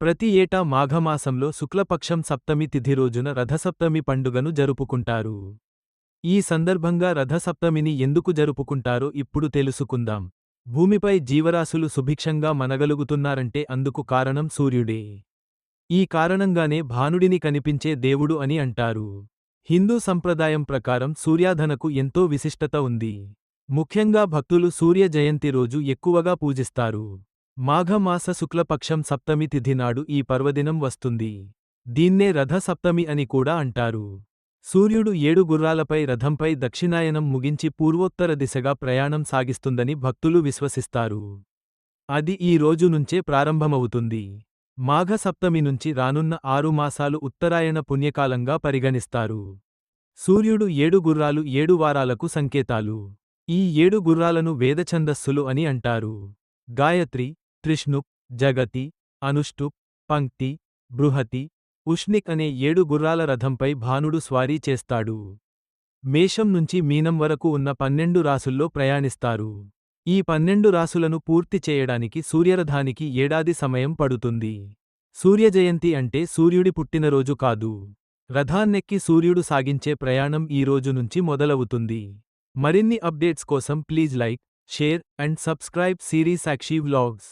ప్రతి ఏటా మాఘమాసంలో శుక్లపక్షం సప్తమి తిథి రోజున రథసప్తమి పండుగను జరుపుకుంటారు. ఈ సందర్భంగా రథసప్తమిని ఎందుకు జరుపుకుంటారో ఇప్పుడు తెలుసుకుందాం. భూమిపై జీవరాశులు సుభిక్షంగా మనగలుగుతున్నారంటే అందుకు కారణం సూర్యుడే. ఈ కారణంగానే భానుడిని కనిపించే దేవుడు అని అంటారు. హిందూ సంప్రదాయం ప్రకారం సూర్యాధనకు ఎంతో విశిష్టత ఉంది. ముఖ్యంగా భక్తులు సూర్య జయంతి రోజు ఎక్కువగా పూజిస్తారు. మాఘమాస శుక్లపక్షం సప్తమి తిథి నాడు ఈ పర్వదినం వస్తుంది. దీన్నే రథ సప్తమి అని కూడా అంటారు. సూర్యుడు 7 గుర్రాలపై రథంపై దక్షిణాయనం ముగించి పూర్వోత్తర దిశగా ప్రయాణం సాగిస్తుందని భక్తులు విశ్వసిస్తారు. అది ఈ రోజు నుంచే ప్రారంభమవుతుంది. మాఘ సప్తమి నుంచి రానున్న 6 మాసాలు ఉత్తరాయణ పుణ్యకాలంగా పరిగణిస్తారు. సూర్యుడు 7 గుర్రాలు 7 వారాలకు సంకేతాలు. ఈ 7 గుర్రాలను వేదఛందస్సులు అని అంటారు. గాయత్రి, త్రిష్ణుప్, జగతి, అనుష్టుప్, పంక్తి, బృహతి, ఉష్ణిక్ అనే 7 గుర్రాల రథంపై భానుడు స్వారీ చేస్తాడు. మేషం నుంచి మీనం వరకు ఉన్న 12 రాసుల్లో ప్రయాణిస్తారు. ఈ 12 రాసులను పూర్తి చేయడానికి సూర్యరథానికి ఏడాది సమయం పడుతుంది. సూర్యజయంతి అంటే సూర్యుడి పుట్టినరోజు కాదు. రథాన్నెక్కి సూర్యుడు సాగించే ప్రయాణం ఈ రోజు నుంచి మొదలవుతుంది. మరిన్ని అప్డేట్స్ కోసం please like, share and subscribe Siri Sakshi vlogs.